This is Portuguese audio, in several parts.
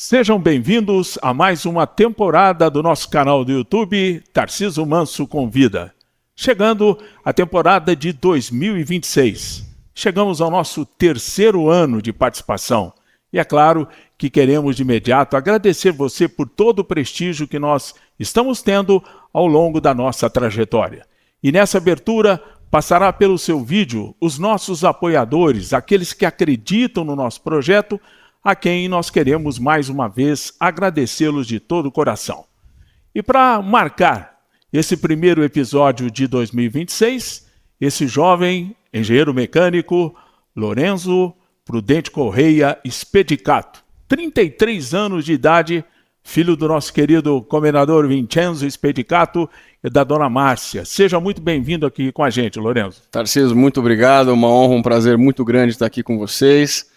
Sejam bem-vindos a mais uma temporada do nosso canal do YouTube, Tarcísio Manso Convida. Chegando a temporada de 2026. Chegamos ao nosso terceiro ano de participação. E é claro que queremos de imediato agradecer você por todo o prestígio que nós estamos tendo ao longo da nossa trajetória. E nessa abertura, passará pelo seu vídeo os nossos apoiadores, aqueles que acreditam no nosso projeto, a quem nós queremos mais uma vez agradecê-los de todo o coração. E para marcar esse primeiro episódio de 2026, esse jovem engenheiro mecânico Lorenzo Prudente Correia Spedicato, 33 anos de idade, filho do nosso querido comendador Vincenzo Spedicato e da dona Márcia. Seja muito bem-vindo aqui com a gente, Lorenzo. Tarcísio, muito obrigado, uma honra, um prazer muito grande estar aqui com vocês.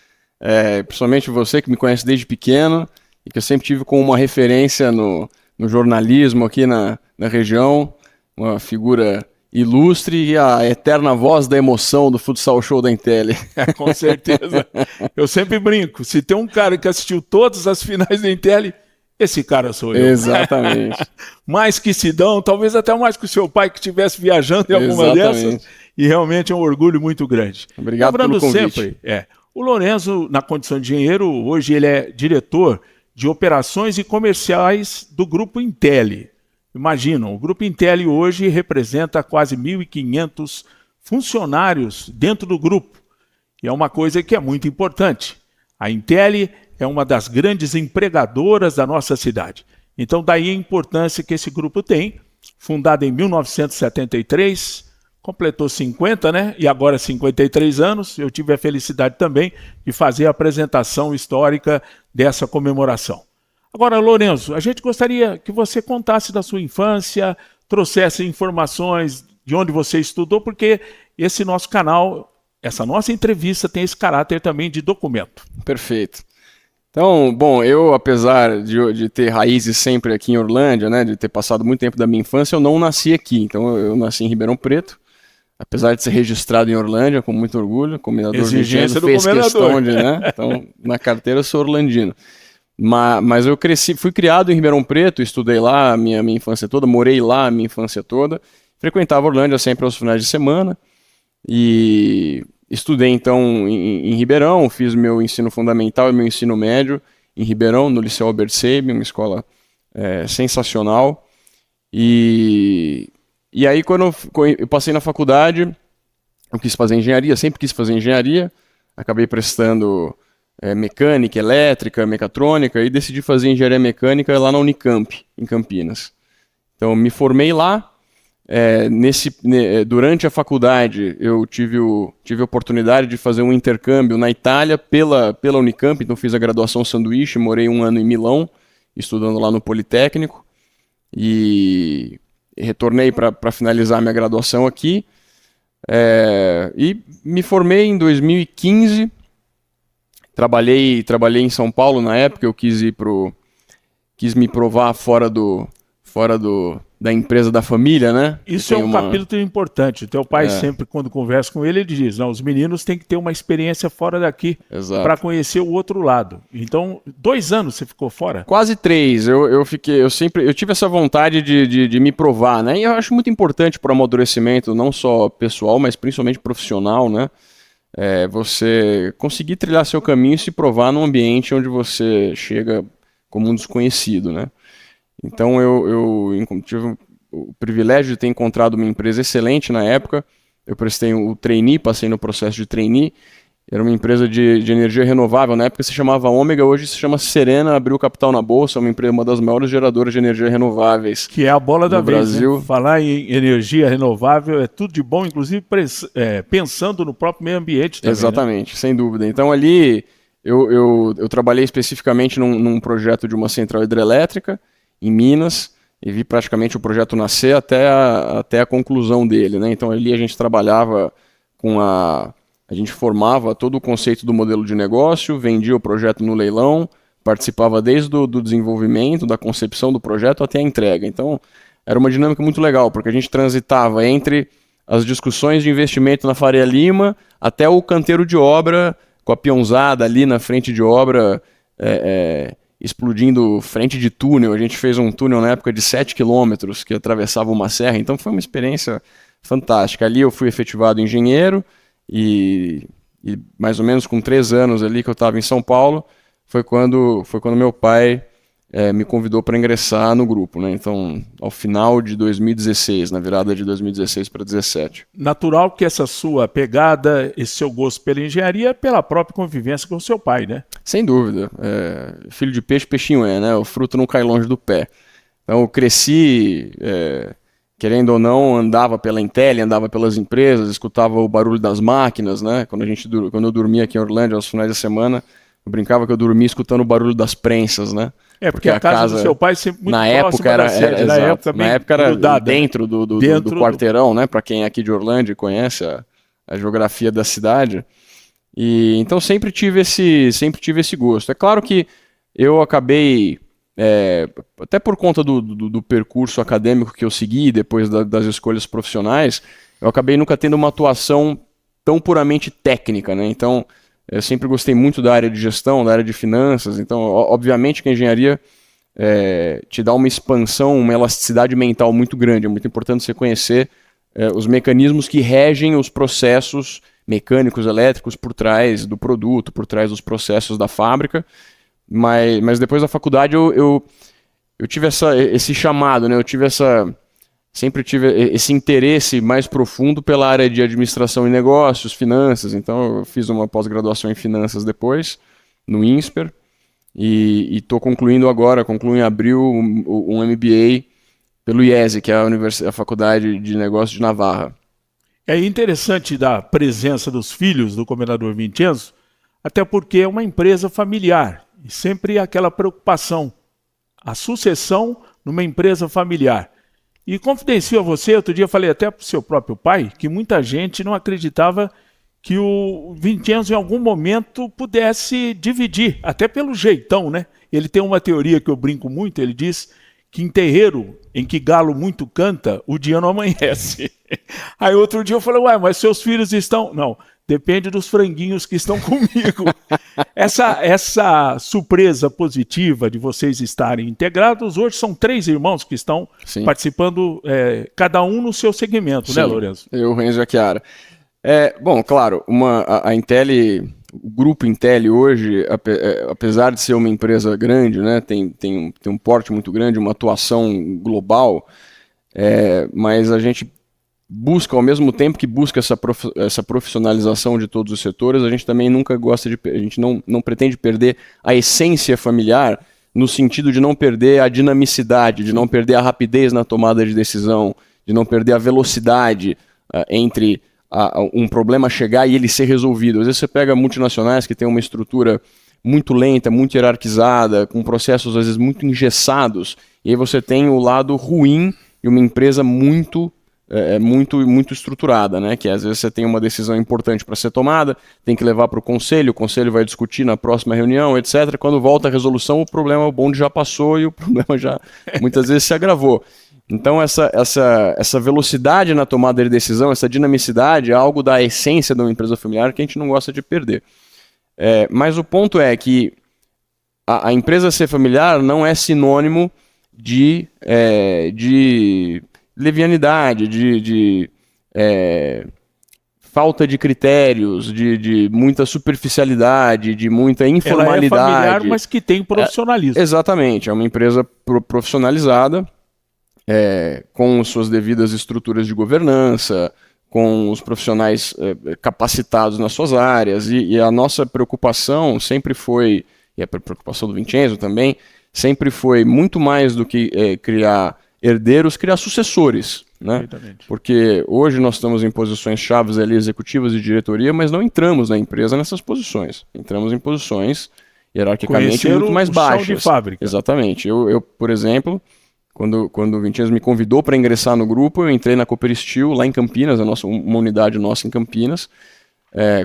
Principalmente você que me conhece desde pequeno e que eu sempre tive como uma referência no jornalismo aqui na região, uma figura ilustre e a eterna voz da emoção do Futsal Show da Intel. Com certeza. Eu sempre brinco, se tem um cara que assistiu todas as finais da Intel, esse cara sou eu. Exatamente. Mais que Sidão, talvez até mais que o seu pai que estivesse viajando em alguma dessas. E realmente é um orgulho muito grande. Obrigado pelo convite. Sempre, o Lorenzo, na condição de engenheiro, hoje ele é diretor de operações e comerciais do Grupo Intel. Imaginam, o Grupo Intel hoje representa quase 1.500 funcionários dentro do grupo. E é uma coisa que é muito importante. A Intel é uma das grandes empregadoras da nossa cidade. Então daí a importância que esse grupo tem, fundado em 1973, completou 50, né? E agora 53 anos. Eu tive a felicidade também de fazer a apresentação histórica dessa comemoração. Agora, Lorenzo, a gente gostaria que você contasse da sua infância, trouxesse informações de onde você estudou, porque esse nosso canal, essa nossa entrevista tem esse caráter também de documento. Perfeito. Então, bom, eu, apesar de ter raízes sempre aqui em Orlândia, né, de ter passado muito tempo da minha infância, eu não nasci aqui. Então, eu nasci em Ribeirão Preto. Apesar de ser registrado em Orlândia, com muito orgulho, o comendador Vincenzo fez questão de, né? Então, na carteira eu sou orlandino. Mas eu fui criado em Ribeirão Preto, estudei lá a minha infância toda, morei lá a minha infância toda, frequentava Orlândia sempre aos finais de semana e estudei então em Ribeirão, fiz meu ensino fundamental e meu ensino médio em Ribeirão, no Liceu Albert Sabin, uma escola sensacional. E aí, quando eu passei na faculdade, eu quis fazer engenharia, sempre quis fazer engenharia, acabei prestando mecânica, elétrica, mecatrônica, e decidi fazer engenharia mecânica lá na Unicamp, em Campinas. Então, me formei lá. Durante a faculdade, eu tive a oportunidade de fazer um intercâmbio na Itália pela Unicamp, então fiz a graduação sanduíche, morei 1 ano em Milão, estudando lá no Politécnico, e retornei para finalizar minha graduação aqui, e me formei em 2015, trabalhei em São Paulo na época, eu quis me provar fora da empresa da família, né? Isso é um capítulo importante. O teu pai sempre, quando conversa com ele diz, não, os meninos têm que ter uma experiência fora daqui para conhecer o outro lado. Então, 2 anos você ficou fora? Quase 3. Eu tive essa vontade de me provar, né? E eu acho muito importante para o amadurecimento, não só pessoal, mas principalmente profissional, né? Você conseguir trilhar seu caminho e se provar num ambiente onde você chega como um desconhecido, né? Então eu tive o privilégio de ter encontrado uma empresa excelente na época. Eu prestei o trainee, passei no processo de trainee. Era uma empresa de energia renovável. Na época se chamava Ômega, hoje se chama Serena, abriu capital na bolsa. É uma das maiores geradoras de energia renováveis. Que é a bola da vez, Brasil. Né? Falar em energia renovável é tudo de bom, inclusive pensando no próprio meio ambiente também. Exatamente, né? Sem dúvida. Então ali eu trabalhei especificamente num projeto de uma central hidrelétrica em Minas, e vi praticamente o projeto nascer até a conclusão dele, né? Então ali a gente trabalhava a gente formava todo o conceito do modelo de negócio, vendia o projeto no leilão, participava desde o desenvolvimento, da concepção do projeto até a entrega. Então era uma dinâmica muito legal, porque a gente transitava entre as discussões de investimento na Faria Lima até o canteiro de obra, com a peãozada ali na frente de obra, explodindo frente de túnel. A gente fez um túnel na época de 7 quilômetros que atravessava uma serra, então foi uma experiência fantástica. Ali eu fui efetivado engenheiro e mais ou menos com 3 anos ali que eu estava em São Paulo, foi quando meu pai me convidou para ingressar no grupo, né? Então, ao final de 2016, na virada de 2016 para 2017. Natural que essa sua pegada, esse seu gosto pela engenharia é pela própria convivência com o seu pai, né? Sem dúvida. Filho de peixe, peixinho é, né? O fruto não cai longe do pé. Então, eu cresci, querendo ou não, andava pela Intel, andava pelas empresas, escutava o barulho das máquinas, né? Quando eu dormia aqui em Orlândia, aos finais de semana, eu brincava que eu dormia escutando o barulho das prensas, né? Porque a casa do seu pai sempre muito na próxima época da sede, na época era grudada, dentro do quarteirão, né? Para quem é aqui de Orlândia e conhece a geografia da cidade. E então sempre tive esse gosto. É claro que eu acabei, até por conta do percurso acadêmico que eu segui, depois das escolhas profissionais, eu acabei nunca tendo uma atuação tão puramente técnica, né? Então, eu sempre gostei muito da área de gestão, da área de finanças, então, obviamente que a engenharia te dá uma expansão, uma elasticidade mental muito grande. É muito importante você conhecer os mecanismos que regem os processos mecânicos, elétricos por trás do produto, por trás dos processos da fábrica, mas depois da faculdade eu tive esse chamado, né? Sempre tive esse interesse mais profundo pela área de administração e negócios, finanças. Então eu fiz uma pós-graduação em finanças depois, no INSPER, e estou concluindo em abril, um MBA pelo IESE, que é a Faculdade de Negócios de Navarra. É interessante da presença dos filhos do comendador Vincenzo, até porque é uma empresa familiar, e sempre aquela preocupação, a sucessão numa empresa familiar. E confidencio a você, outro dia falei até para o seu próprio pai, que muita gente não acreditava que o Vincenzo em algum momento pudesse dividir, até pelo jeitão, né? Ele tem uma teoria que eu brinco muito, ele diz que em terreiro em que galo muito canta, o dia não amanhece. Aí outro dia eu falei, mas seus filhos estão... Não, depende dos franguinhos que estão comigo. Essa surpresa positiva de vocês estarem integrados, hoje são 3 irmãos que estão participando, cada um no seu segmento, né, Lourenço? Eu, Renzo e a Chiara. Bom, claro, a Intel, o grupo Intel hoje, apesar de ser uma empresa grande, né, tem um porte muito grande, uma atuação global, mas a gente busca, ao mesmo tempo que busca essa profissionalização de todos os setores, a gente também a gente não pretende perder a essência familiar, no sentido de não perder a dinamicidade, de não perder a rapidez na tomada de decisão, de não perder a velocidade entre um problema chegar e ele ser resolvido. Às vezes você pega multinacionais que têm uma estrutura muito lenta, muito hierarquizada, com processos às vezes muito engessados, e aí você tem o lado ruim de uma empresa muito estruturada, né? Que às vezes você tem uma decisão importante para ser tomada, tem que levar para o conselho vai discutir na próxima reunião, etc. Quando volta a resolução, o bonde já passou e o problema já muitas vezes se agravou. Então essa velocidade na tomada de decisão, essa dinamicidade é algo da essência de uma empresa familiar que a gente não gosta de perder. Mas o ponto é que a empresa ser familiar não é sinônimo de levianidade, de falta de critérios, de muita superficialidade, de muita informalidade. Ela é familiar, mas que tem profissionalismo. Exatamente, é uma empresa profissionalizada, com suas devidas estruturas de governança, com os profissionais capacitados nas suas áreas, e a nossa preocupação sempre foi, e a preocupação do Vincenzo também, sempre foi muito mais do que criar herdeiros, criar sucessores, né? Porque hoje nós estamos em posições chaves ali, executivas e diretoria, mas não entramos na empresa nessas posições. Entramos em posições hierarquicamente muito mais baixas. Chão de fábrica. Exatamente. Eu, por exemplo, quando o Vincenzo me convidou para ingressar no grupo, eu entrei na Cooper Steel, lá em Campinas, uma unidade nossa em Campinas,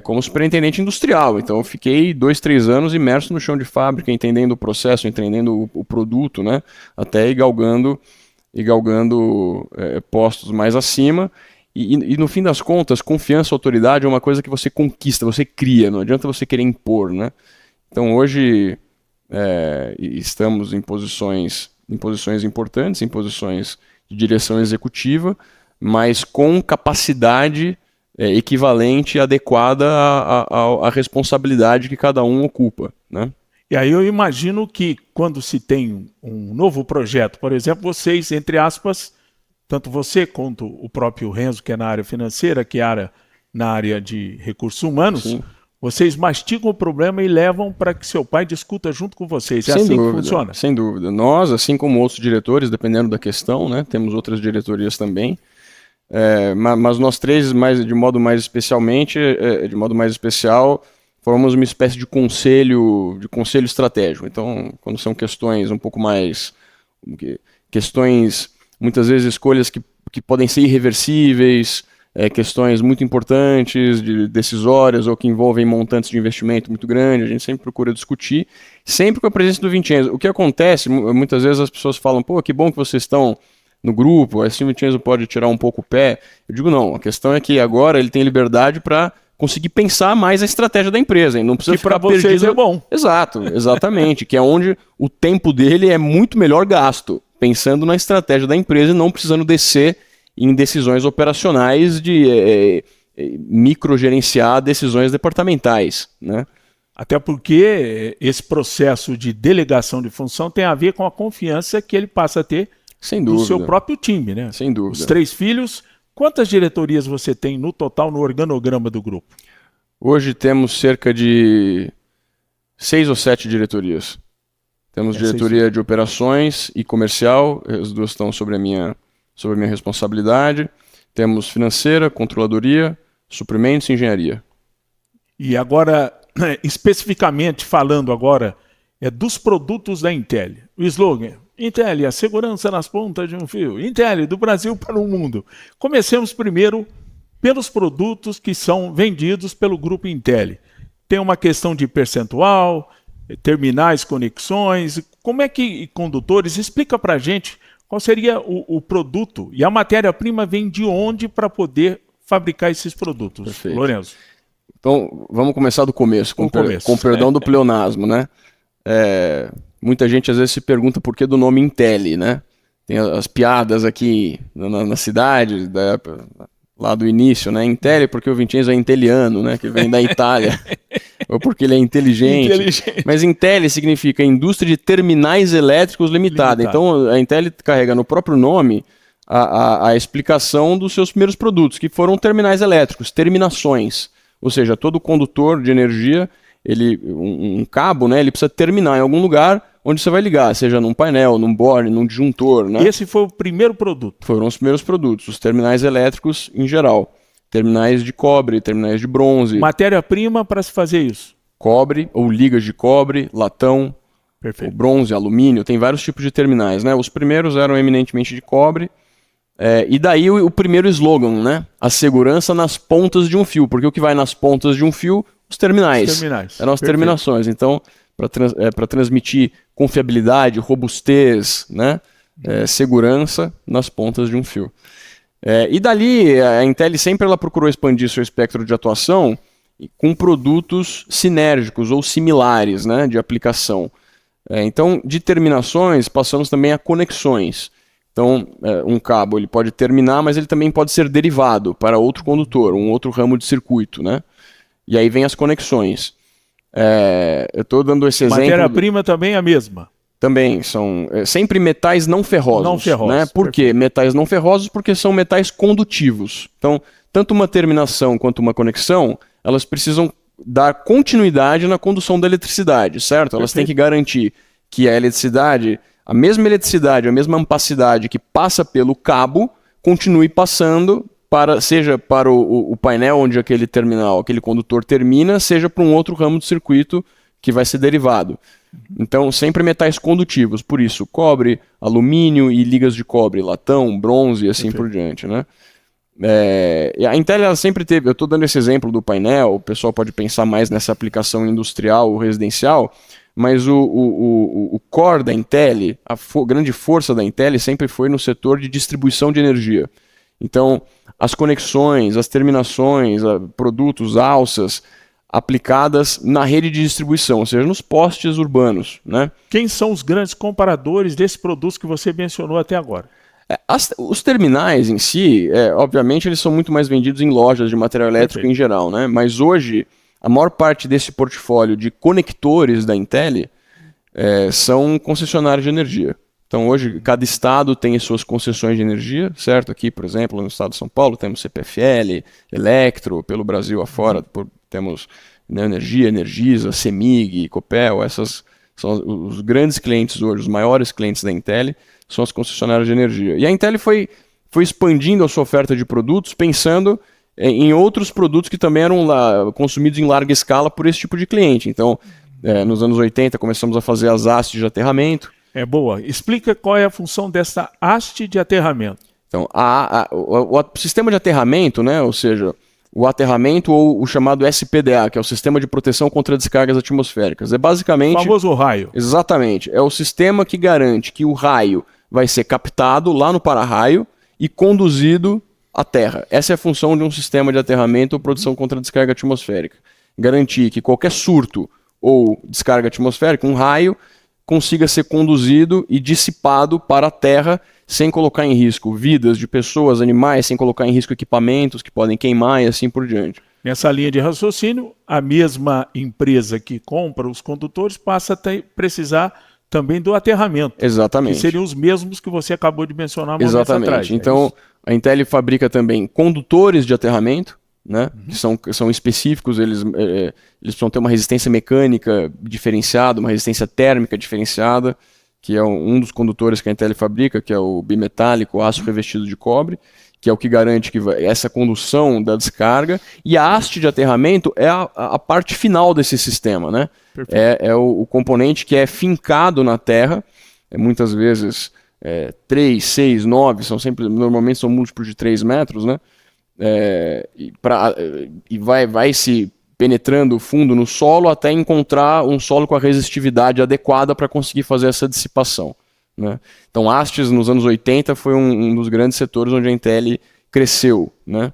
como superintendente industrial. Então eu fiquei 2, 3 anos imerso no chão de fábrica, entendendo o processo, entendendo o produto, né? Até ir galgando postos mais acima, e no fim das contas, confiança e autoridade é uma coisa que você conquista, você cria, não adianta você querer impor, né? Então hoje e estamos em posições importantes, em posições de direção executiva, mas com capacidade equivalente e adequada à responsabilidade que cada um ocupa, né? E aí eu imagino que quando se tem um novo projeto, por exemplo, vocês, entre aspas, tanto você quanto o próprio Renzo, que é na área financeira, que é na área de recursos humanos, Sim. vocês mastigam o problema e levam para que seu pai discuta junto com vocês. É Sem assim dúvida, que funciona? sem dúvida. Nós, assim como outros diretores, dependendo da questão, né, temos outras diretorias também, mas nós três, de modo mais especial, formamos uma espécie de conselho estratégico. Então, quando são questões um pouco mais... muitas vezes escolhas que podem ser irreversíveis, questões muito importantes, decisórias, ou que envolvem montantes de investimento muito grandes, a gente sempre procura discutir, sempre com a presença do Vincenzo. O que acontece, muitas vezes as pessoas falam, pô, que bom que vocês estão no grupo, assim o Vincenzo pode tirar um pouco o pé. Eu digo, não, a questão é que agora ele tem liberdade para conseguir pensar mais a estratégia da empresa, hein? Não precisa ficar para vocês perdido. É bom. Exato, exatamente, que é onde o tempo dele é muito melhor gasto, pensando na estratégia da empresa e não precisando descer em decisões operacionais de microgerenciar decisões departamentais, né? Até porque esse processo de delegação de função tem a ver com a confiança que ele passa a ter Sem do dúvida. seu próprio time, né? Sem dúvida. Os 3 filhos, quantas diretorias você tem no total no organograma do grupo? Hoje temos cerca de 6 ou 7 diretorias. Temos diretoria de operações e comercial, as duas estão sobre a minha responsabilidade. Temos financeira, controladoria, suprimentos e engenharia. E agora, especificamente falando agora, dos produtos da Intel. O slogan, Intel, a segurança nas pontas de um fio. Intel, do Brasil para o mundo. Comecemos primeiro pelos produtos que são vendidos pelo grupo Intel. Tem uma questão de percentual, terminais, conexões, como é que condutores? Explica para a gente qual seria o produto e a matéria-prima vem de onde para poder fabricar esses produtos. Perfeito. Lorenzo. Então, vamos começar do começo, com perdão do pleonasmo, né? Muita gente às vezes se pergunta por que do nome Intel, né? Tem as piadas aqui na cidade, lá do início, né? Intel porque o Vincenzo é inteliano, né? Que vem da Itália. Ou porque ele é inteligente. Mas Intel significa Indústria de Terminais Elétricos Limitada. Então a Intel carrega no próprio nome a explicação dos seus primeiros produtos, que foram terminais elétricos, terminações. Ou seja, todo condutor de energia, um cabo, né, ele precisa terminar em algum lugar onde você vai ligar, seja num painel, num board, num disjuntor, né? Esse foi o primeiro produto? Foram os primeiros produtos, os terminais elétricos em geral. Terminais de cobre, terminais de bronze. Matéria-prima para se fazer isso? Cobre, ou ligas de cobre, latão, bronze, alumínio, tem vários tipos de terminais, né? Os primeiros eram eminentemente de cobre. E daí o primeiro slogan, né? A segurança nas pontas de um fio, porque o que vai nas pontas de um fio? Os terminais. Eram as terminações. Então, para transmitir confiabilidade, robustez, né? Segurança nas pontas de um fio. E dali, a Intel sempre procurou expandir seu espectro de atuação com produtos sinérgicos ou similares, né? De aplicação. Então, de terminações, passamos também a conexões. Então, um cabo ele pode terminar, mas ele também pode ser derivado para outro condutor, um outro ramo de circuito, né? E aí vem as conexões. Eu estou dando esse exemplo... Matéria-prima também é a mesma? Também, são sempre metais não ferrosos. Não ferrosos. Né? Por quê? Metais não ferrosos porque são metais condutivos. Então, tanto uma terminação quanto uma conexão, elas precisam dar continuidade na condução da eletricidade, certo? Elas têm que garantir que a eletricidade... A mesma eletricidade, a mesma ampacidade que passa pelo cabo, continue passando, seja para o painel onde aquele terminal, aquele condutor termina, seja para um outro ramo de circuito que vai ser derivado. Então, sempre metais condutivos, por isso, cobre, alumínio e ligas de cobre, latão, bronze e assim por diante, né? A Intel ela sempre teve, eu estou dando esse exemplo do painel, o pessoal pode pensar mais nessa aplicação industrial ou residencial, mas o core da Intel, grande força da Intel sempre foi no setor de distribuição de energia. Então, as conexões, as terminações, produtos, alças, aplicadas na rede de distribuição, ou seja, nos postes urbanos, né? Quem são os grandes compradores desses produtos que você mencionou até agora? Os terminais em si, obviamente, eles são muito mais vendidos em lojas de material elétrico em geral, né? Mas hoje, a maior parte desse portfólio de conectores da Intel são concessionários de energia. Então, hoje, cada estado tem as suas concessões de energia, certo? Aqui, por exemplo, no estado de São Paulo, temos CPFL, Electro, pelo Brasil afora, temos Neoenergia, Energisa, CEMIG, Copel, essas são os grandes clientes hoje, os maiores clientes da Intel, são as concessionárias de energia. E a Intel foi expandindo a sua oferta de produtos, pensando em outros produtos que também eram consumidos em larga escala por esse tipo de cliente. Então, nos anos 80, começamos a fazer as hastes de aterramento. Boa. Explica qual é a função dessa haste de aterramento. Então, o sistema de aterramento, né, ou seja, o aterramento ou o chamado SPDA, que é o Sistema de Proteção contra Descargas Atmosféricas. É basicamente... O famoso raio. Exatamente. É o sistema que garante que o raio vai ser captado lá no para-raio e conduzido à Terra. Essa é a função de um sistema de aterramento ou proteção contra descarga atmosférica. Garantir que qualquer surto ou descarga atmosférica, um raio, consiga ser conduzido e dissipado para a Terra sem colocar em risco vidas de pessoas, animais, sem colocar em risco equipamentos que podem queimar e assim por diante. Nessa linha de raciocínio, a mesma empresa que compra os condutores passa a precisar também do aterramento. Exatamente. Que seriam os mesmos que você acabou de mencionar momentos Exatamente. atrás. Então, a Intel fabrica também condutores de aterramento, né? Que são específicos, eles precisam ter uma resistência mecânica diferenciada, uma resistência térmica diferenciada, que é um dos condutores que a Intel fabrica, que é o bimetálico, aço revestido de cobre, que é o que garante que essa condução da descarga, e a haste de aterramento é a parte final desse sistema, né? É o componente que é fincado na Terra, muitas vezes 3, 6, 9, normalmente são múltiplos de 3 metros, né? E vai se penetrando fundo no solo até encontrar um solo com a resistividade adequada para conseguir fazer essa dissipação, né? Então, hastes nos anos 80 foi um dos grandes setores onde a Intel cresceu, né?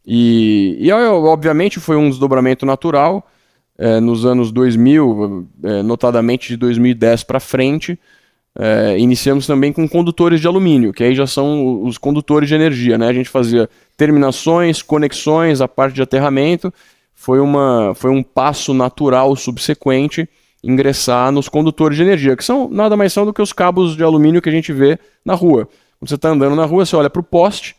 E obviamente foi um desdobramento natural nos anos 2000, notadamente de 2010 para frente. Iniciamos também com condutores de alumínio, que aí já são os condutores de energia, né? A gente fazia terminações, conexões, a parte de aterramento. Foi um passo natural subsequente ingressar nos condutores de energia, que nada mais são do que os cabos de alumínio que a gente vê na rua. Quando você está andando na rua, você olha para o poste,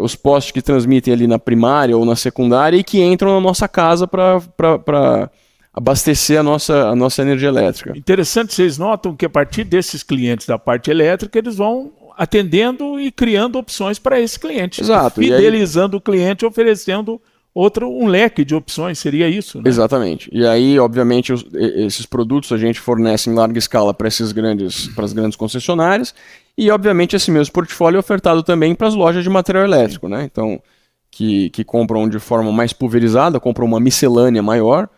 os postes que transmitem ali na primária ou na secundária e que entram na nossa casa para abastecer a nossa energia elétrica. Interessante, vocês notam que a partir desses clientes da parte elétrica, eles vão atendendo e criando opções para esse cliente. Exato. Fidelizando o cliente, oferecendo um leque de opções, seria isso, né? Exatamente. E aí, obviamente, esses produtos a gente fornece em larga escala para as grandes concessionárias e, obviamente, esse mesmo portfólio é ofertado também para as lojas de material elétrico, né? Então, que compram de forma mais pulverizada, compram uma miscelânea maior,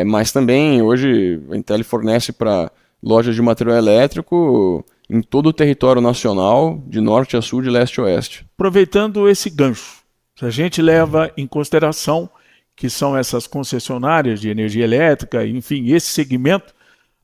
mas também hoje a Intel fornece para lojas de material elétrico em todo o território nacional, de norte a sul, de leste a oeste. Aproveitando esse gancho, se a gente leva em consideração que são essas concessionárias de energia elétrica, enfim, esse segmento,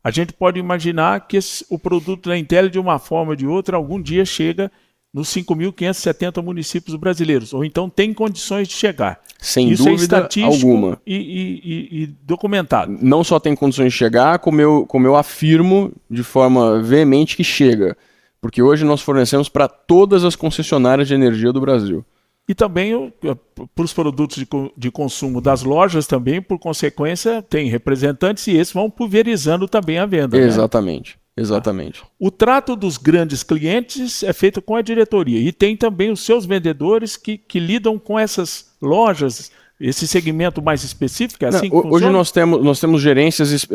a gente pode imaginar que o produto da Intel, de uma forma ou de outra, algum dia chega nos 5.570 municípios brasileiros, ou então tem condições de chegar. Sem Isso dúvida é estatístico alguma. E documentado. Não só tem condições de chegar, como eu afirmo de forma veemente que chega. Porque hoje nós fornecemos para todas as concessionárias de energia do Brasil. E também para os produtos de consumo das lojas também, por consequência, tem representantes e esses vão pulverizando também a venda. Exatamente, né? Exatamente. O trato dos grandes clientes é feito com a diretoria e tem também os seus vendedores que lidam com essas lojas, esse segmento mais específico, é assim que funciona? Hoje nós temos gerências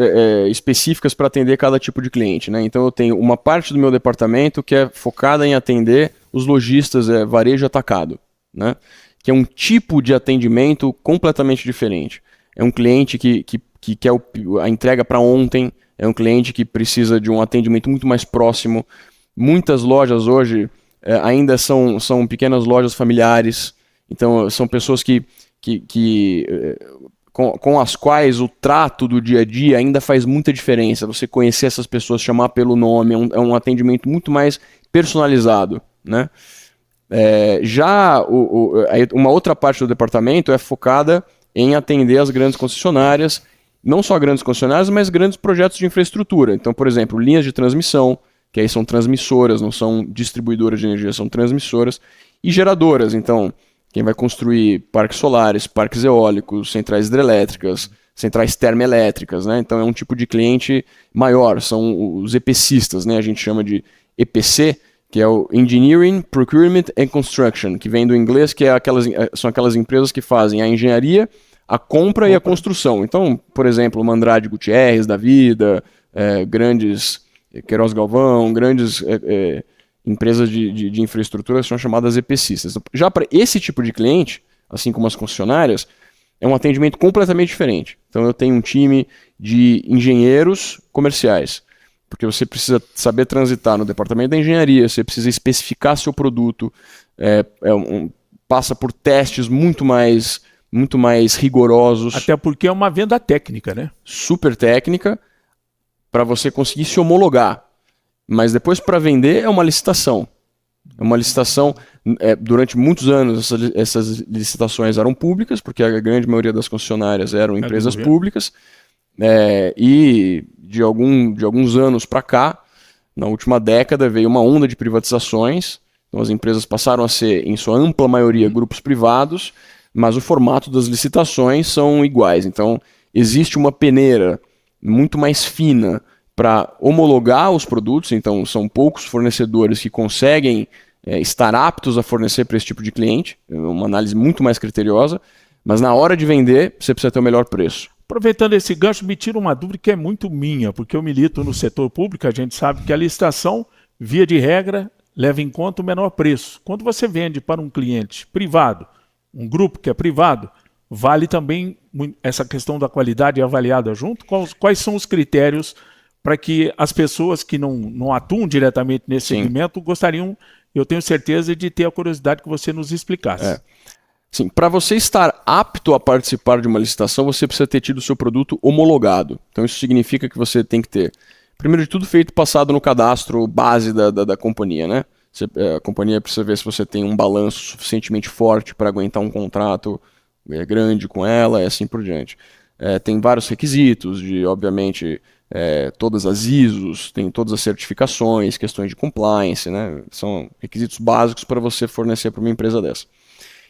específicas para atender cada tipo de cliente, né? Então eu tenho uma parte do meu departamento que é focada em atender os lojistas, varejo atacado, né? Que é um tipo de atendimento completamente diferente. É um cliente que quer a entrega para ontem, é um cliente que precisa de um atendimento muito mais próximo. Muitas lojas hoje ainda são pequenas lojas familiares, então são pessoas que com as quais o trato do dia a dia ainda faz muita diferença. Você conhecer essas pessoas, chamar pelo nome, é um atendimento muito mais personalizado, né? Uma outra parte do departamento é focada em atender as grandes concessionárias, não só grandes concessionárias, mas grandes projetos de infraestrutura. Então, por exemplo, linhas de transmissão, que aí são transmissoras, não são distribuidoras de energia, são transmissoras, e geradoras. Então, quem vai construir parques solares, parques eólicos, centrais hidrelétricas, centrais termoelétricas, né? Então é um tipo de cliente maior, são os EPCistas, né? A gente chama de EPC, que é o Engineering, Procurement and Construction, que vem do inglês, que são aquelas empresas que fazem a engenharia, a compra e a construção. Então, por exemplo, o Andrade Gutierrez da vida, grandes Queiroz Galvão, grandes empresas de infraestrutura são chamadas EPCistas. Já para esse tipo de cliente, assim como as concessionárias, é um atendimento completamente diferente. Então eu tenho um time de engenheiros comerciais, porque você precisa saber transitar no departamento da engenharia, você precisa especificar seu produto, passa por testes muito mais rigorosos. Até porque é uma venda técnica, né? Super técnica, para você conseguir se homologar. Mas depois, para vender, é uma licitação. É uma licitação, durante muitos anos essas licitações eram públicas, porque a grande maioria das concessionárias eram empresas públicas, e de alguns anos para cá, na última década, veio uma onda de privatizações, então as empresas passaram a ser, em sua ampla maioria, grupos privados, mas o formato das licitações são iguais. Então, existe uma peneira muito mais fina para homologar os produtos, então são poucos fornecedores que conseguem estar aptos a fornecer para esse tipo de cliente, uma análise muito mais criteriosa, mas na hora de vender, você precisa ter o melhor preço. Aproveitando esse gancho, me tira uma dúvida que é muito minha, porque eu milito no setor público, a gente sabe que a licitação, via de regra, leva em conta o menor preço. Quando você vende para um cliente privado, um grupo que é privado, vale também essa questão da qualidade avaliada junto? Quais são os critérios para que as pessoas que não atuam diretamente nesse segmento gostariam, eu tenho certeza, de ter a curiosidade que você nos explicasse? Sim, para você estar apto a participar de uma licitação, você precisa ter tido o seu produto homologado. Então isso significa que você tem que ter, primeiro de tudo, passado no cadastro base da companhia, né? A companhia precisa ver se você tem um balanço suficientemente forte para aguentar um contrato grande com ela e assim por diante. Tem vários requisitos obviamente, todas as ISOs, tem todas as certificações, questões de compliance, né? São requisitos básicos para você fornecer para uma empresa dessa.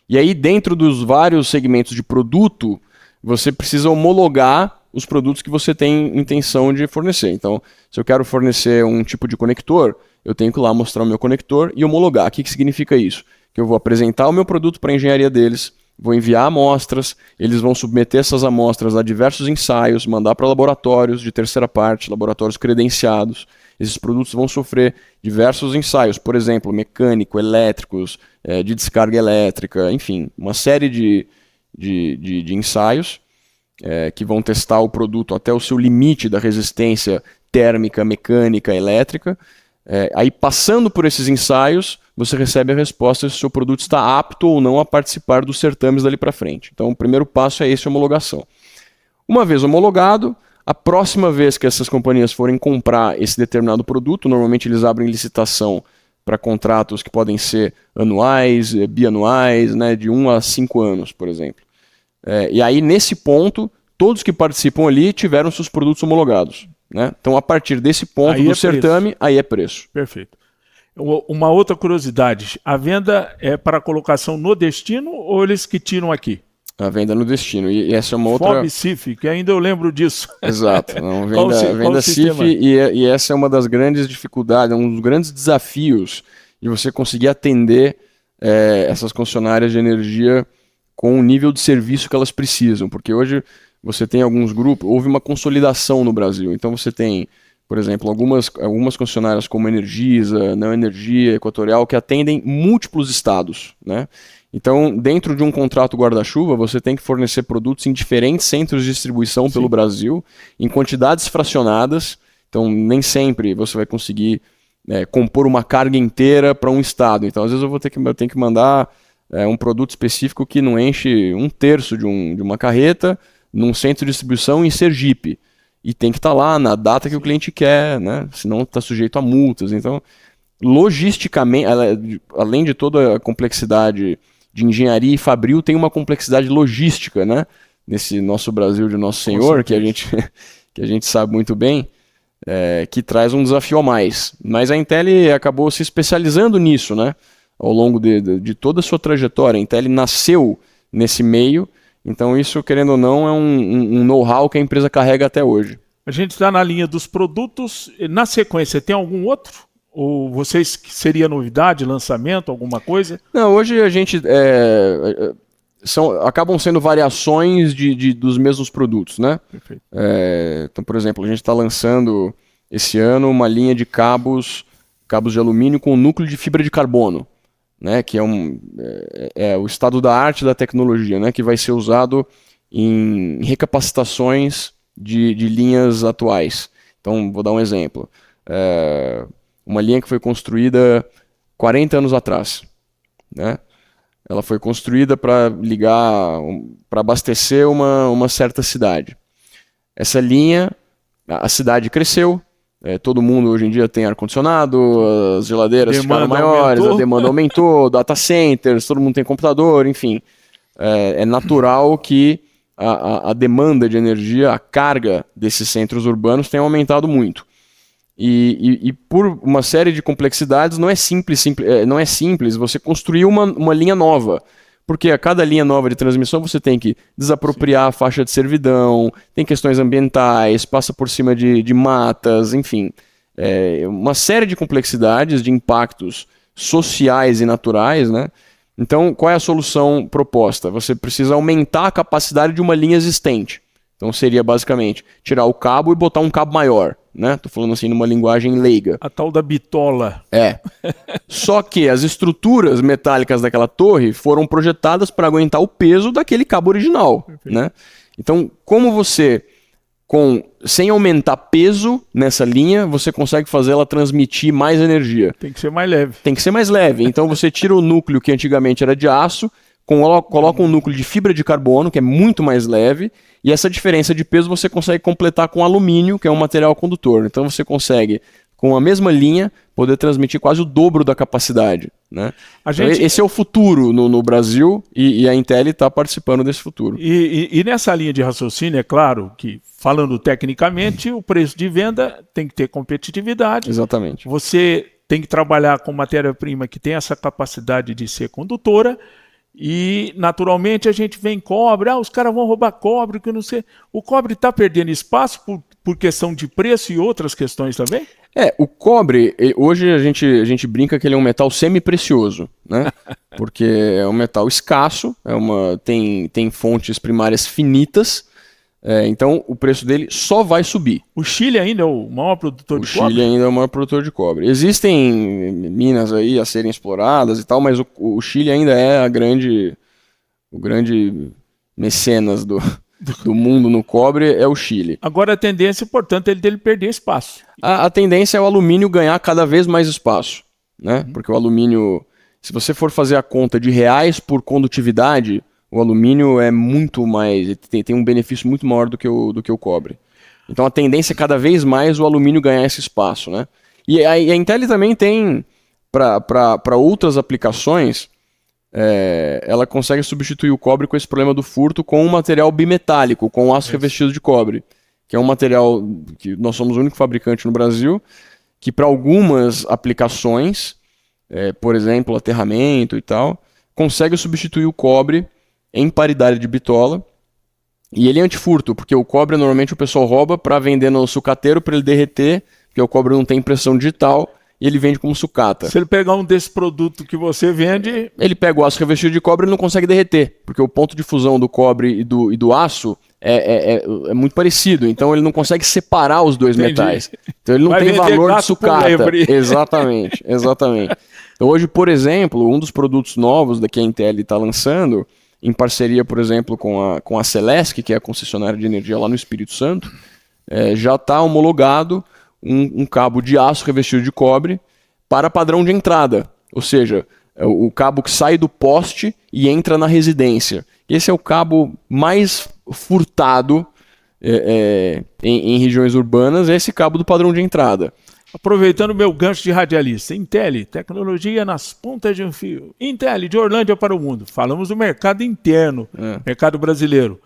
E aí, dentro dos vários segmentos de produto, você precisa homologar os produtos que você tem intenção de fornecer. Então, se eu quero fornecer um tipo de conector, eu tenho que ir lá mostrar o meu conector e homologar. O que significa isso? Que eu vou apresentar o meu produto para a engenharia deles, vou enviar amostras, eles vão submeter essas amostras a diversos ensaios, mandar para laboratórios de terceira parte, laboratórios credenciados. Esses produtos vão sofrer diversos ensaios, por exemplo, mecânico, elétricos, de descarga elétrica, enfim, uma série de ensaios que vão testar o produto até o seu limite da resistência térmica, mecânica, elétrica. Aí, passando por esses ensaios, você recebe a resposta se o seu produto está apto ou não a participar dos certames dali para frente. Então, o primeiro passo é esse, a homologação. Uma vez homologado, a próxima vez que essas companhias forem comprar esse determinado produto, normalmente eles abrem licitação para contratos que podem ser anuais, bianuais, né, de 1 a 5 anos, por exemplo. E aí, nesse ponto, todos que participam ali tiveram seus produtos homologados. Né? Então, a partir desse ponto do certame, aí é preço. Perfeito. Uma outra curiosidade, a venda é para colocação no destino ou eles que tiram aqui? A venda no destino. E essa é uma outra... FOB CIF, que ainda eu lembro disso. Exato. Não, venda CIF, e essa é uma das grandes dificuldades, um dos grandes desafios de você conseguir atender essas concessionárias de energia com o nível de serviço que elas precisam. Porque hoje você tem alguns grupos, houve uma consolidação no Brasil. Então você tem, por exemplo, algumas concessionárias como Energisa, Neo Energia, Equatorial, que atendem múltiplos estados, né? Então, dentro de um contrato guarda-chuva, você tem que fornecer produtos em diferentes centros de distribuição pelo Brasil, em quantidades fracionadas. Então, nem sempre você vai conseguir compor uma carga inteira para um estado. Então, às vezes eu tenho que mandar um produto específico que não enche 1/3 de uma carreta num centro de distribuição em Sergipe. E tem que estar lá na data que o cliente quer, né? Senão está sujeito a multas. Então, logisticamente, além de toda a complexidade de engenharia e fabril, tem uma complexidade logística, né? Nesse nosso Brasil de Nosso Senhor, que a gente sabe muito bem, que traz um desafio a mais. Mas a Intel acabou se especializando nisso, né? Ao longo de toda a sua trajetória. A Intel nasceu nesse meio, então isso, querendo ou não, é um know-how que a empresa carrega até hoje. A gente está na linha dos produtos. Na sequência, tem algum outro? Ou vocês, seria novidade, lançamento, alguma coisa? Não, hoje a gente... acabam sendo variações dos mesmos produtos, né? Perfeito. Então, por exemplo, a gente está lançando esse ano uma linha de cabos de alumínio com núcleo de fibra de carbono, né? Que é o estado da arte da tecnologia, né? Que vai ser usado em recapacitações de linhas atuais. Então, vou dar um exemplo. Uma linha que foi construída 40 anos atrás, né? Ela foi construída para para abastecer uma certa cidade. Essa linha, a cidade cresceu, todo mundo hoje em dia tem ar-condicionado, as geladeiras ficaram maiores, a demanda aumentou, data centers, todo mundo tem computador, enfim. É natural que a demanda de energia, a carga desses centros urbanos tenha aumentado muito. E por uma série de complexidades não é simples você construir uma linha nova, porque a cada linha nova de transmissão você tem que desapropriar a faixa de servidão, tem questões ambientais, passa por cima de matas, enfim, uma série de complexidades, de impactos sociais e naturais, né? Então, qual é a solução proposta? Você precisa aumentar a capacidade de uma linha existente. Então seria basicamente tirar o cabo e botar um cabo maior, né? Tô falando assim numa linguagem leiga. A tal da bitola. Só que as estruturas metálicas daquela torre foram projetadas para aguentar o peso daquele cabo original, né? Então, como você, sem aumentar peso nessa linha, você consegue fazer ela transmitir mais energia? Tem que ser mais leve. Tem que ser mais leve. Então você tira o núcleo que antigamente era de aço, coloca um núcleo de fibra de carbono, que é muito mais leve, e essa diferença de peso você consegue completar com alumínio, que é um material condutor. Então você consegue, com a mesma linha, poder transmitir quase o dobro da capacidade, né? Esse é o futuro no Brasil, e a Intel está participando desse futuro. E nessa linha de raciocínio, é claro que, falando tecnicamente, o preço de venda tem que ter competitividade. Exatamente. Você tem que trabalhar com matéria-prima que tem essa capacidade de ser condutora. E, naturalmente, a gente vê em cobre, os caras vão roubar cobre, que eu não sei. O cobre está perdendo espaço por questão de preço e outras questões também? O cobre, hoje a gente brinca que ele é um metal semi-precioso, né? Porque é um metal escasso, tem fontes primárias finitas, então o preço dele só vai subir. O Chile ainda é o maior produtor de cobre? O Chile ainda é o maior produtor de cobre. Existem minas aí a serem exploradas e tal, mas o Chile ainda é o grande mecenas do mundo no cobre, é o Chile. Agora a tendência, portanto, é dele perder espaço. A tendência é o alumínio ganhar cada vez mais espaço, né? Porque o alumínio, se você for fazer a conta de reais por condutividade, o alumínio é muito mais, tem um benefício muito maior do que o cobre. Então a tendência é cada vez mais o alumínio ganhar esse espaço, né? E a Intel também tem, para outras aplicações, ela consegue substituir o cobre com esse problema do furto com um material bimetálico, com aço revestido de cobre, que é um material que nós somos o único fabricante no Brasil, que para algumas aplicações, por exemplo, aterramento e tal, consegue substituir o cobre em paridade de bitola, e ele é antifurto, porque o cobre normalmente o pessoal rouba para vender no sucateiro para ele derreter, porque o cobre não tem impressão digital, e ele vende como sucata. Se ele pegar um desse produto que você vende... Ele pega o aço revestido de cobre e não consegue derreter, porque o ponto de fusão do cobre e do aço é muito parecido, então ele não consegue separar os dois metais. Então ele não tem valor de sucata. Exatamente. Então hoje, por exemplo, um dos produtos novos que a Intel está lançando, em parceria, por exemplo, com a Celesc, que é a concessionária de energia lá no Espírito Santo, já está homologado um cabo de aço revestido de cobre para padrão de entrada. Ou seja, o cabo que sai do poste e entra na residência. Esse é o cabo mais furtado em regiões urbanas é esse cabo do padrão de entrada. Aproveitando o meu gancho de radialista, Intel, tecnologia nas pontas de um fio. Intel, de Orlândia para o mundo. Falamos do mercado interno, mercado brasileiro.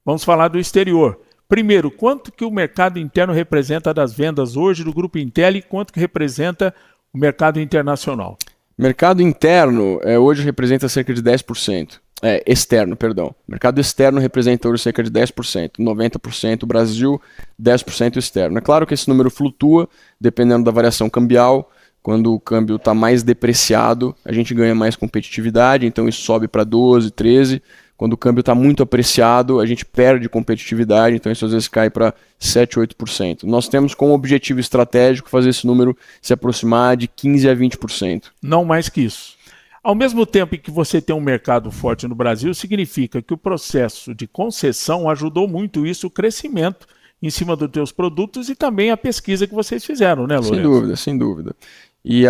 Vamos falar do exterior. Primeiro, quanto que o mercado interno representa das vendas hoje do Grupo Intel e quanto que representa o mercado internacional? Mercado interno hoje representa cerca de 10%. Externo, perdão. Mercado externo representa hoje cerca de 10%. 90% Brasil, 10% externo. É claro que esse número flutua dependendo da variação cambial. Quando o câmbio está mais depreciado, a gente ganha mais competitividade, então isso sobe para 12%, 13%. Quando o câmbio está muito apreciado, a gente perde competitividade, então isso às vezes cai para 7%, 8%. Nós temos como objetivo estratégico fazer esse número se aproximar de 15% a 20%. Não mais que isso. Ao mesmo tempo em que você tem um mercado forte no Brasil, significa que o processo de concessão ajudou muito isso, o crescimento em cima dos teus produtos e também a pesquisa que vocês fizeram, né, Lourenço? Sem dúvida, sem dúvida. E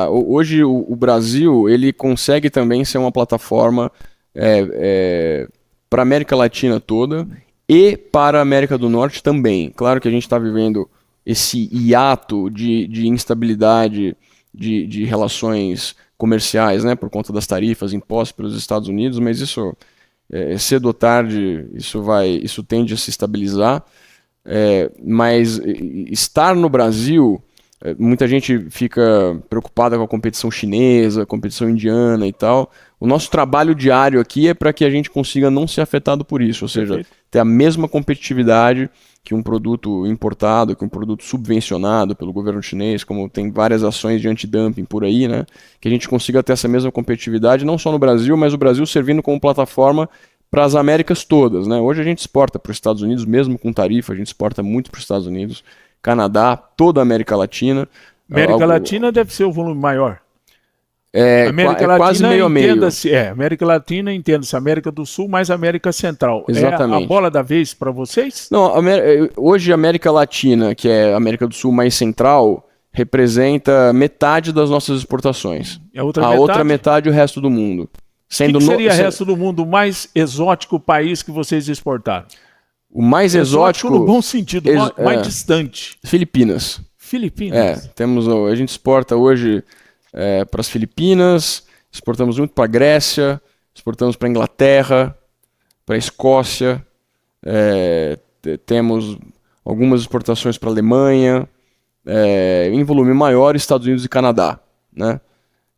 hoje o Brasil ele consegue também ser uma plataforma para a América Latina toda e para a América do Norte também. Claro que a gente está vivendo esse hiato de instabilidade de relações comerciais, né, por conta das tarifas impostas pelos Estados Unidos, mas isso cedo ou tarde isso tende a se estabilizar. Mas estar no Brasil, muita gente fica preocupada com a competição chinesa, competição indiana e tal. O nosso trabalho diário aqui é para que a gente consiga não ser afetado por isso, ou seja, ter a mesma competitividade que um produto importado, que um produto subvencionado pelo governo chinês, como tem várias ações de antidumping por aí, né? Que a gente consiga ter essa mesma competitividade, não só no Brasil, mas o Brasil servindo como plataforma para as Américas todas, né? Hoje a gente exporta para os Estados Unidos, mesmo com tarifa, a gente exporta muito para os Estados Unidos, Canadá, toda a América Latina. América Latina deve ser o volume maior. América Latina, quase meio a meio. América Latina, entenda-se América do Sul mais América Central. Exatamente. É a bola da vez para vocês? Não, hoje a América Latina, que é a América do Sul mais central, representa metade das nossas exportações. Outra metade o resto do mundo. O que seria o resto do mundo, o mais exótico país que vocês exportaram? O mais exótico no bom sentido, mais distante. Filipinas. Filipinas. A gente exporta hoje para as Filipinas, exportamos muito para a Grécia, exportamos para a Inglaterra, para a Escócia, temos algumas exportações para a Alemanha, em volume maior, Estados Unidos e Canadá, né?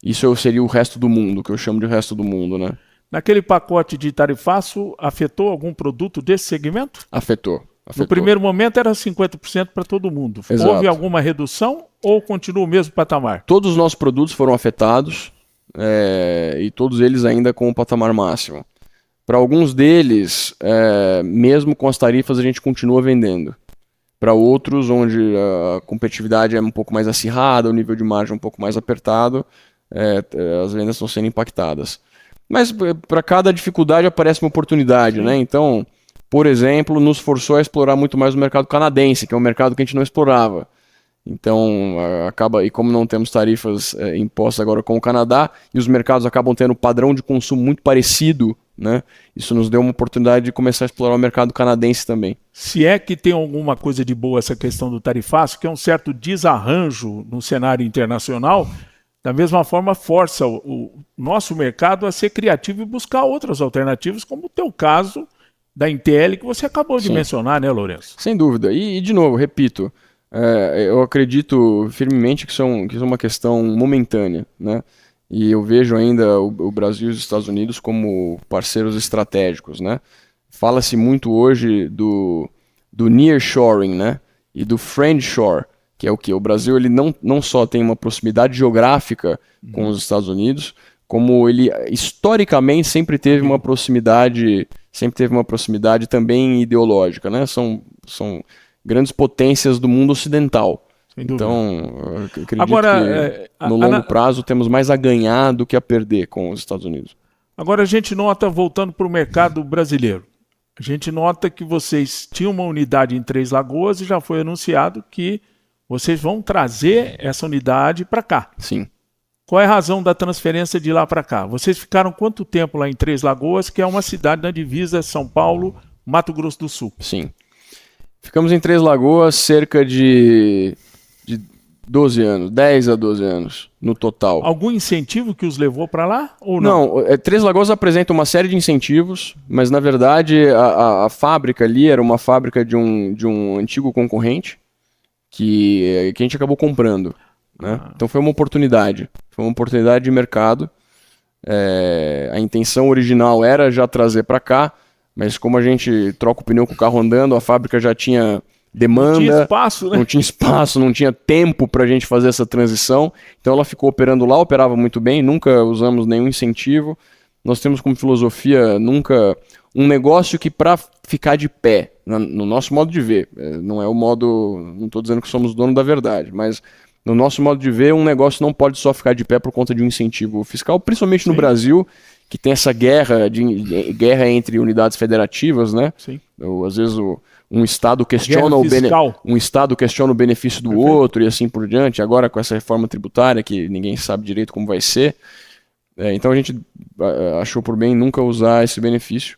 Isso seria o resto do mundo, que eu chamo de resto do mundo, né? Naquele pacote de tarifaço, afetou algum produto desse segmento? Afetou. No primeiro momento era 50% para todo mundo. Exato. Houve alguma redução ou continua o mesmo patamar? Todos os nossos produtos foram afetados e todos eles ainda com o patamar máximo. Para alguns deles, mesmo com as tarifas, a gente continua vendendo. Para outros, onde a competitividade é um pouco mais acirrada, o nível de margem é um pouco mais apertado, as vendas estão sendo impactadas. Mas para cada dificuldade aparece uma oportunidade, né? Então, por exemplo, nos forçou a explorar muito mais o mercado canadense, que é um mercado que a gente não explorava. Então, e como não temos tarifas impostas agora com o Canadá, e os mercados acabam tendo um padrão de consumo muito parecido, né? Isso nos deu uma oportunidade de começar a explorar o mercado canadense também. Se é que tem alguma coisa de boa essa questão do tarifaço, que é um certo desarranjo no cenário internacional, da mesma forma força o nosso mercado a ser criativo e buscar outras alternativas, como o teu caso da Intel, que você acabou de mencionar, né, Lourenço? Sem dúvida. E de novo, repito, eu acredito firmemente que isso é uma questão momentânea, né? E eu vejo ainda o Brasil e os Estados Unidos como parceiros estratégicos, né? Fala-se muito hoje do nearshoring, né? E do friendshore, que é o que? O Brasil ele não só tem uma proximidade geográfica com os Estados Unidos, como ele historicamente sempre teve uma proximidade também ideológica, né? São grandes potências do mundo ocidental. Então, eu acredito que no longo prazo temos mais a ganhar do que a perder com os Estados Unidos. Agora a gente nota, voltando para o mercado brasileiro, a gente nota que vocês tinham uma unidade em Três Lagoas e já foi anunciado que vocês vão trazer essa unidade para cá. Sim. Qual é a razão da transferência de lá para cá? Vocês ficaram quanto tempo lá em Três Lagoas, que é uma cidade na divisa São Paulo, Mato Grosso do Sul. Sim. Ficamos em Três Lagoas cerca de 12 anos, 10 a 12 anos no total. Algum incentivo que os levou para lá ou não? Não, Três Lagoas apresenta uma série de incentivos, mas na verdade a fábrica ali era uma fábrica de um antigo concorrente que a gente acabou comprando, né? Então foi uma oportunidade de mercado. A intenção original era já trazer para cá, mas como a gente troca o pneu com o carro andando, a fábrica já tinha demanda, não tinha espaço, né? Não tinha espaço, não tinha tempo para a gente fazer essa transição, então ela ficou operando lá, operava muito bem, nunca usamos nenhum incentivo. Nós temos como filosofia nunca um negócio que para ficar de pé, no nosso modo de ver, não é o modo, não estou dizendo que somos dono da verdade, mas no nosso modo de ver, um negócio não pode só ficar de pé por conta de um incentivo fiscal, principalmente no Brasil, que tem essa guerra entre unidades federativas, né? Sim. Às vezes um estado questiona o benefício do outro e assim por diante. Agora com essa reforma tributária que ninguém sabe direito como vai ser, então a gente achou por bem nunca usar esse benefício.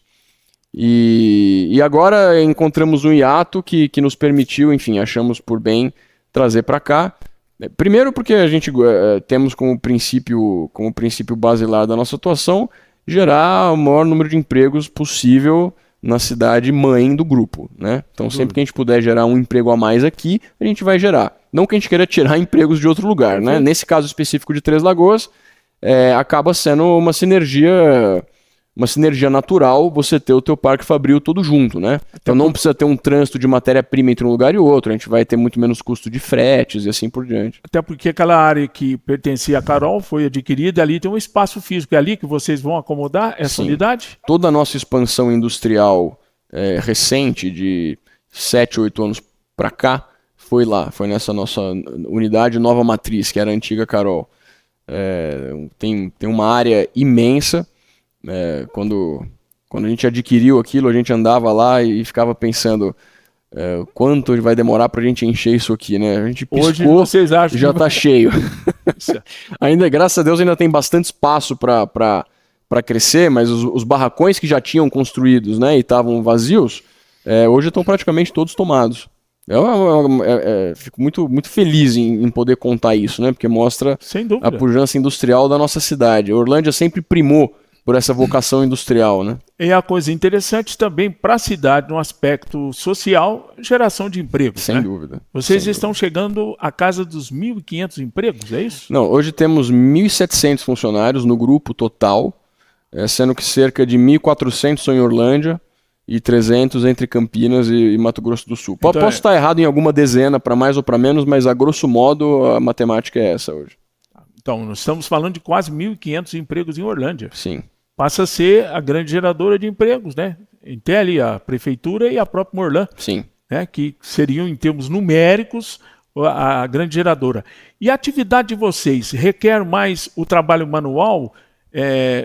E agora encontramos um hiato que nos permitiu, enfim, achamos por bem trazer para cá. Primeiro porque a gente temos como princípio basilar da nossa atuação gerar o maior número de empregos possível na cidade mãe do grupo, né? Então sempre que a gente puder gerar um emprego a mais aqui, a gente vai gerar. Não que a gente queira tirar empregos de outro lugar, né? Nesse caso específico de Três Lagoas, acaba sendo uma sinergia natural você ter o teu parque fabril todo junto, né? Então não precisa ter um trânsito de matéria-prima entre um lugar e outro, a gente vai ter muito menos custo de fretes e assim por diante. Até porque aquela área que pertencia a Carol foi adquirida, ali tem um espaço físico, é ali que vocês vão acomodar essa unidade? Toda a nossa expansão industrial recente, de 7, 8 anos para cá, foi nessa nossa unidade Nova Matriz, que era a antiga Carol. Tem uma área imensa. Quando a gente adquiriu aquilo, a gente andava lá e ficava pensando quanto vai demorar pra gente encher isso aqui, né? A gente piscou, hoje vocês acham já tá cheio. Ainda, graças a Deus, ainda tem bastante espaço para crescer, mas os barracões que já tinham construídos, né, e estavam vazios, hoje estão praticamente todos tomados. Fico muito feliz em poder contar isso, né? Porque mostra a pujança industrial da nossa cidade. A Orlândia sempre primou por essa vocação industrial, né? E a coisa interessante também para a cidade, no aspecto social, geração de empregos. Sem dúvida. Vocês estão chegando à casa dos 1.500 empregos, é isso? Não, hoje temos 1.700 funcionários no grupo total, sendo que cerca de 1.400 são em Orlândia e 300 entre Campinas e Mato Grosso do Sul. Então, posso estar errado em alguma dezena, para mais ou para menos, mas a grosso modo a matemática é essa hoje. Então, nós estamos falando de quase 1.500 empregos em Orlândia. Sim. Passa a ser a grande geradora de empregos, né? Tem ali a prefeitura e a própria Morlan. Sim. Né? Que seriam, em termos numéricos, a grande geradora. E a atividade de vocês requer mais o trabalho manual?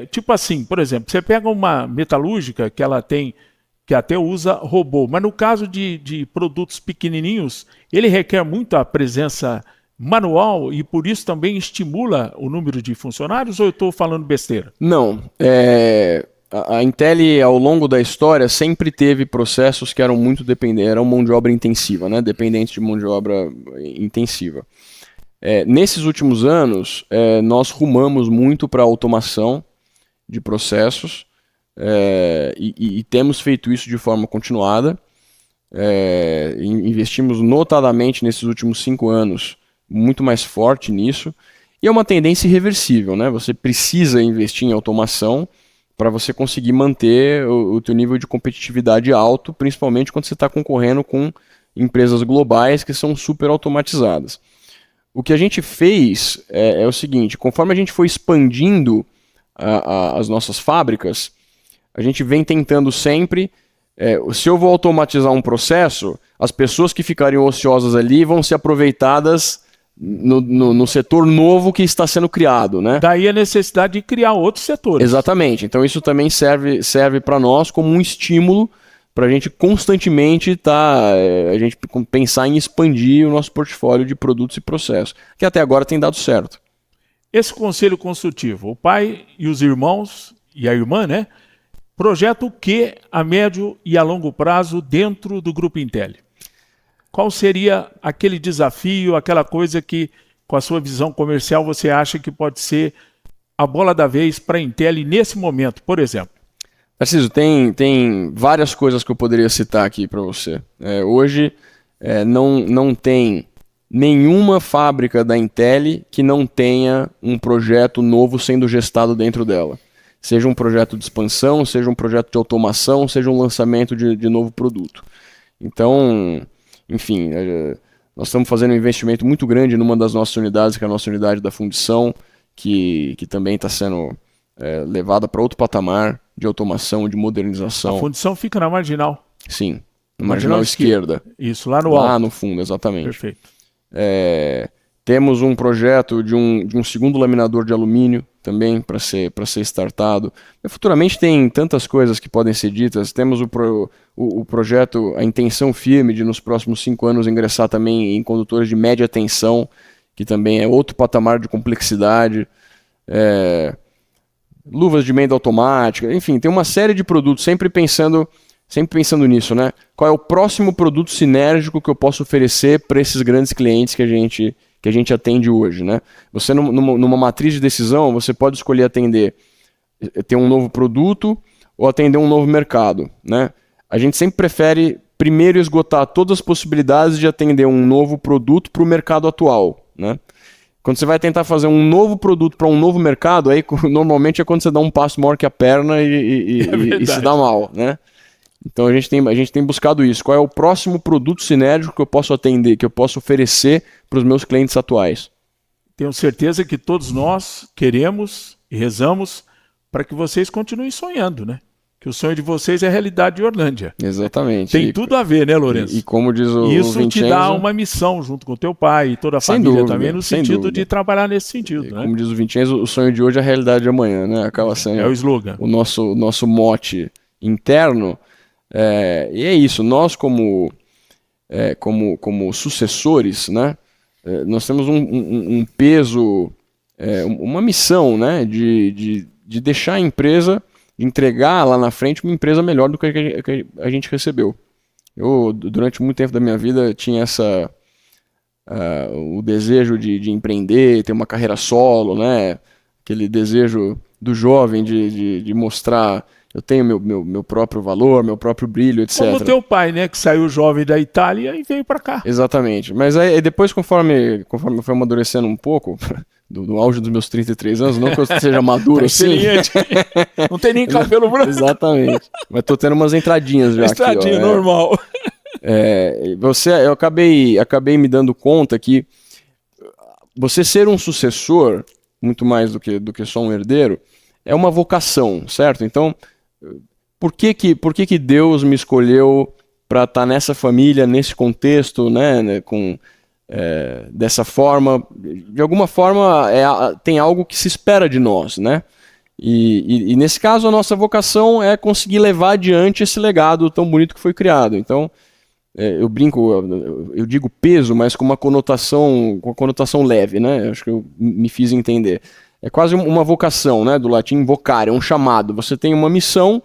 Tipo assim, por exemplo, você pega uma metalúrgica que ela tem, que até usa robô, mas no caso de produtos pequenininhos, ele requer muito a presença manual e por isso também estimula o número de funcionários, ou eu estou falando besteira? Não. A Intel, ao longo da história, sempre teve processos que eram muito dependentes, eram mão de obra intensiva, né? Dependentes de mão de obra intensiva. Nesses últimos anos, nós rumamos muito para a automação de processos e temos feito isso de forma continuada. Investimos notadamente nesses últimos 5 anos muito mais forte nisso, e é uma tendência irreversível, né? Você precisa investir em automação para você conseguir manter o teu nível de competitividade alto, principalmente quando você está concorrendo com empresas globais que são super automatizadas. O que a gente fez é o seguinte: conforme a gente foi expandindo as nossas fábricas, a gente vem tentando sempre, se eu vou automatizar um processo, as pessoas que ficariam ociosas ali vão ser aproveitadas no setor novo que está sendo criado, né? Daí a necessidade de criar outros setores. Exatamente. Então isso também serve para nós como um estímulo para a gente constantemente pensar em expandir o nosso portfólio de produtos e processos, que até agora tem dado certo. Esse conselho consultivo, o pai e os irmãos, e a irmã, né? Projeto Q a médio e a longo prazo dentro do Grupo Intelli. Qual seria aquele desafio, aquela coisa que, com a sua visão comercial, você acha que pode ser a bola da vez para a Intelli nesse momento, por exemplo? Tarcísio, tem várias coisas que eu poderia citar aqui para você. Hoje não tem nenhuma fábrica da Intelli que não tenha um projeto novo sendo gestado dentro dela. Seja um projeto de expansão, seja um projeto de automação, seja um lançamento de novo produto. Então, enfim, nós estamos fazendo um investimento muito grande numa das nossas unidades, que é a nossa unidade da fundição, que também está sendo levada para outro patamar de automação, de modernização. A fundição fica na Marginal. Sim, na Marginal esquerda. Isso, lá no alto. Lá no fundo, exatamente. Perfeito. Temos um projeto de um segundo laminador de alumínio também para ser startado. Futuramente tem tantas coisas que podem ser ditas. Temos o projeto, a intenção firme de nos próximos 5 anos ingressar também em condutores de média tensão, que também é outro patamar de complexidade. Luvas de menda automática, enfim, tem uma série de produtos, sempre pensando nisso, né? Qual é o próximo produto sinérgico que eu posso oferecer para esses grandes clientes que a gente atende hoje, né? Você, numa matriz de decisão, você pode escolher ter um novo produto ou atender um novo mercado, né? A gente sempre prefere primeiro esgotar todas as possibilidades de atender um novo produto para o mercado atual, né? Quando você vai tentar fazer um novo produto para um novo mercado, aí normalmente é quando você dá um passo maior que a perna e se dá mal, né? Então a gente tem buscado isso. Qual é o próximo produto sinérgico que eu posso atender, que eu posso oferecer para os meus clientes atuais? Tenho certeza que todos nós queremos e rezamos para que vocês continuem sonhando, né? Que o sonho de vocês é a realidade de Orlândia. Exatamente. Tem tudo a ver, né, Lourenço? E como diz o Isso Vincenzo, te dá uma missão junto com o teu pai e toda a família também, no sentido de trabalhar nesse sentido, né? Como diz o Vincenzo, o sonho de hoje é a realidade de amanhã, né? Acaba sendo o slogan. O nosso mote interno. E é isso, nós como sucessores, né? Nós temos um peso, uma missão, né? De deixar a empresa, entregar lá na frente uma empresa melhor do que a gente recebeu. Eu, durante muito tempo da minha vida, tinha o desejo de empreender, ter uma carreira solo, né? Aquele desejo do jovem de mostrar, eu tenho meu próprio valor, meu próprio brilho, etc. Como o teu pai, né? Que saiu jovem da Itália e veio para cá. Exatamente. Mas aí depois, conforme eu fui amadurecendo um pouco, do auge dos meus 33 anos, não que eu seja maduro assim. Não tem nem cabelo branco. Exatamente. Mas tô tendo umas entradinhas já aqui. Entradinha, normal. Eu acabei me dando conta que você ser um sucessor, muito mais do que só um herdeiro, é uma vocação, certo? Então, por que Deus me escolheu para estar nessa família, nesse contexto, né, dessa forma? De alguma forma, tem algo que se espera de nós, né? E nesse caso, a nossa vocação é conseguir levar adiante esse legado tão bonito que foi criado. Então, eu digo peso, mas com uma conotação leve, né? Acho que eu me fiz entender. É quase uma vocação, né? Do latim vocare, é um chamado. Você tem uma missão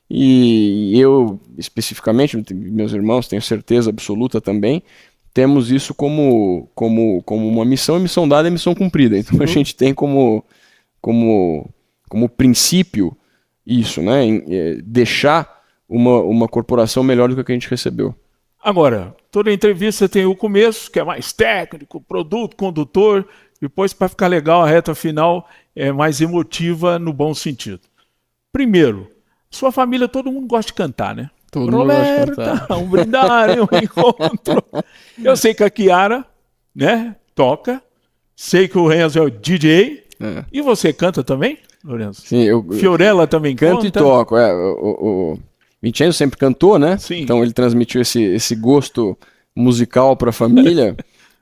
e eu, especificamente, meus irmãos, tenho certeza absoluta também, temos isso como uma missão, e missão dada é missão cumprida. Então a gente tem como princípio isso, né? Deixar uma corporação melhor do que a gente recebeu. Agora, toda entrevista tem o começo, que é mais técnico, produto, condutor. Depois, para ficar legal, a reta final é mais emotiva no bom sentido. Primeiro, sua família, todo mundo gosta de cantar, né? Todo mundo gosta de cantar. Um brindar, um encontro. Eu sei que a Chiara, né, toca. Sei que o Renzo é o DJ. E você canta também, Lourenço? Sim, Fiorella também canto canta? E toco. O Vincenzo sempre cantou, né? Sim. Então ele transmitiu esse gosto musical para a família.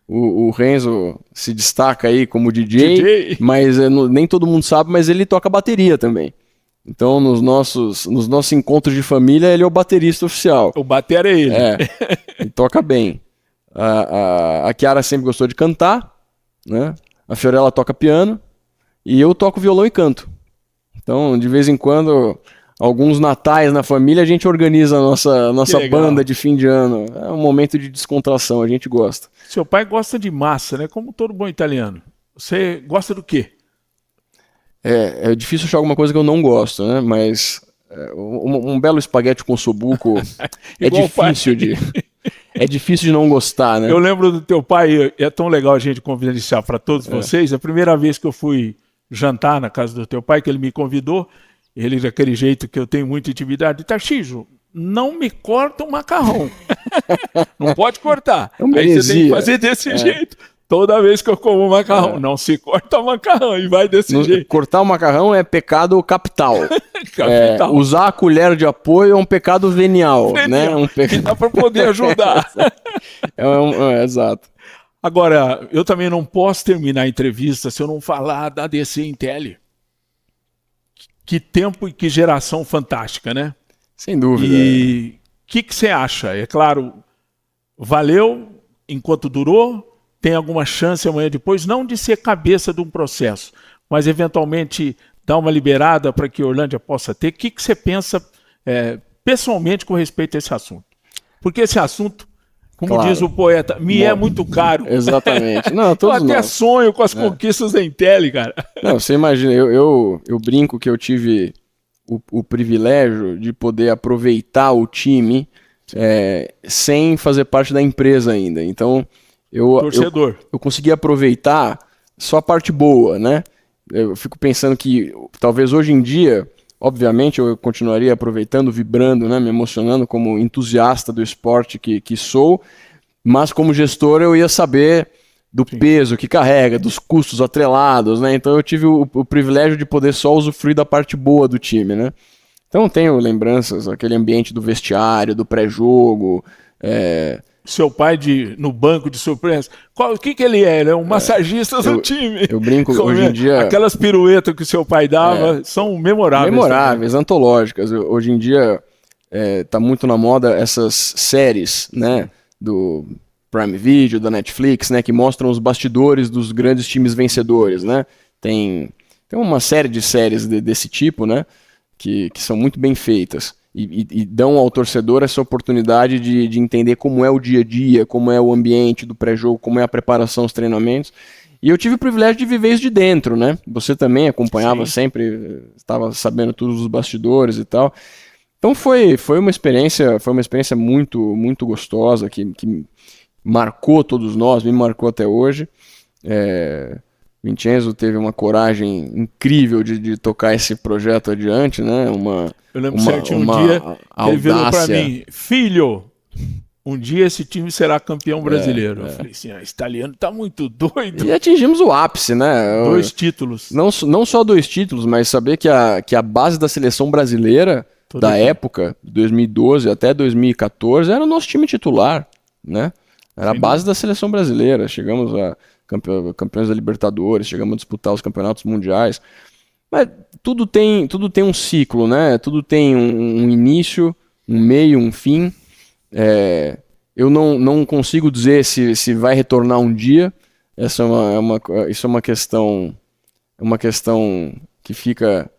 O Renzo se destaca aí como DJ. Mas nem todo mundo sabe, mas ele toca bateria também. Então, nos nossos encontros de família, ele é o baterista oficial. O batera é ele. Ele toca bem. A Chiara sempre gostou de cantar, né? A Fiorella toca piano e eu toco violão e canto. Então, de vez em quando, alguns natais na família, a gente organiza a nossa banda de fim de ano. É um momento de descontração, a gente gosta. Seu pai gosta de massa, né? Como todo bom italiano. Você gosta do quê? É difícil achar alguma coisa que eu não gosto, né? Mas um belo espaguete com ossobuco é difícil é difícil de não gostar, né? Eu lembro do teu pai, é tão legal a gente confidenciar para todos vocês. A primeira vez que eu fui jantar na casa do teu pai, que ele me convidou, ele daquele jeito que eu tenho muita intimidade, Tarcísio, não me corta o macarrão. Não pode cortar. Aí você tem que fazer desse jeito. Toda vez que eu como macarrão, não se corta o macarrão e vai desse jeito. Cortar o macarrão é pecado capital. Usar a colher de apoio é um pecado venial. Né? Dá para poder ajudar. Exato. Agora, eu também não posso terminar a entrevista se eu não falar da DC Intel. Que tempo e que geração fantástica, né? Sem dúvida. E o que você acha? É claro, valeu enquanto durou? Tem alguma chance amanhã depois, não de ser cabeça de um processo, mas eventualmente dar uma liberada para que a Orlândia possa ter? O que você pensa pessoalmente com respeito a esse assunto? Porque esse assunto, como diz o poeta, é muito caro. Exatamente. Não, todos eu até nós. sonho com as conquistas da Intel, cara. Não, você imagina, eu brinco que eu tive o privilégio de poder aproveitar o time sem fazer parte da empresa ainda. Então, torcedor. Eu consegui aproveitar só a parte boa, né? Eu fico pensando que talvez hoje em dia, obviamente, eu continuaria aproveitando, vibrando, né? Me emocionando como entusiasta do esporte que sou, mas como gestor eu ia saber do peso que carrega, dos custos atrelados, né? Então eu tive o privilégio de poder só usufruir da parte boa do time, né? Então tenho lembranças, aquele ambiente do vestiário, do pré-jogo, Seu pai no banco de surpresa. O que ele é? Ele é um massagista do time. Eu brinco hoje em dia. Aquelas piruetas que o seu pai dava são memoráveis. Memoráveis, antológicas. Hoje em dia tá muito na moda essas séries, né? Do Prime Video, da Netflix, né? Que mostram os bastidores dos grandes times vencedores, né? Tem uma série de séries desse tipo, né? Que são muito bem feitas. E dão ao torcedor essa oportunidade de entender como é o dia a dia, como é o ambiente do pré-jogo, como é a preparação, os treinamentos. E eu tive o privilégio de viver isso de dentro, né? Você também acompanhava sempre, estava sabendo tudo dos bastidores e tal. Então foi uma experiência muito, muito gostosa, que marcou todos nós, me marcou até hoje. Vincenzo teve uma coragem incrível de tocar esse projeto adiante, né? Eu lembro certinho um dia ele virou para mim, filho, um dia esse time será campeão brasileiro. Eu falei assim, esse italiano tá muito doido. E atingimos o ápice, né? 2 títulos. Não só 2 títulos, mas saber que a base da seleção brasileira da época, 2012 até 2014, era o nosso time titular, né? Era a base da seleção brasileira. Chegamos a campeões da Libertadores, chegamos a disputar os campeonatos mundiais. Mas tudo tem um ciclo, né? Tudo tem um início, um meio, um fim. Eu não consigo dizer se vai retornar um dia. Isso é uma questão que fica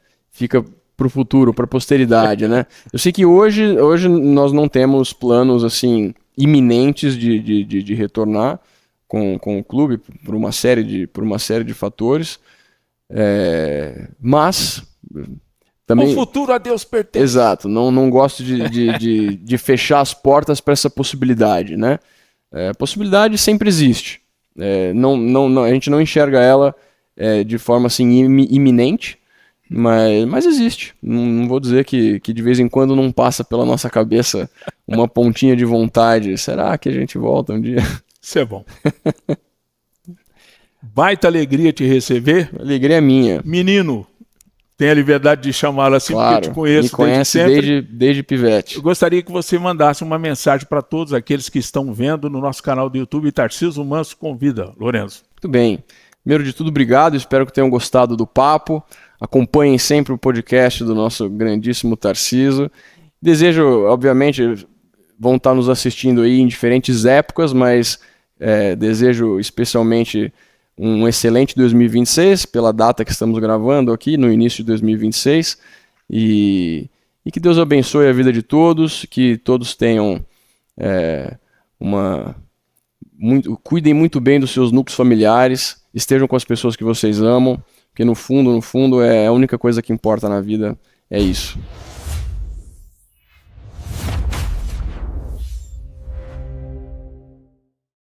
para o futuro, para a posteridade, né? Eu sei que hoje nós não temos planos assim iminentes de retornar com o clube por uma série de fatores, mas também o futuro a Deus pertence. Exato, não gosto de fechar as portas para essa possibilidade, né? A possibilidade sempre existe, a gente não enxerga ela de forma assim iminente, mas existe. Não vou dizer que de vez em quando não passa pela nossa cabeça uma pontinha de vontade. Será que a gente volta um dia? Isso é bom. Baita alegria te receber. Alegria é minha. Menino, tem a liberdade de chamá-lo assim, claro, porque eu te conheço me conhece desde pivete. Eu gostaria que você mandasse uma mensagem para todos aqueles que estão vendo no nosso canal do YouTube. Tarcísio Manso convida. Lourenço. Muito bem. Primeiro de tudo, obrigado. Espero que tenham gostado do papo. Acompanhem sempre o podcast do nosso grandíssimo Tarcísio. Desejo, obviamente, vão estar nos assistindo aí em diferentes épocas, mas desejo especialmente um excelente 2026, pela data que estamos gravando aqui, no início de 2026, e E que Deus abençoe a vida de todos, que todos tenham cuidem muito bem dos seus núcleos familiares, estejam com as pessoas que vocês amam, porque no fundo, é a única coisa que importa na vida, é isso.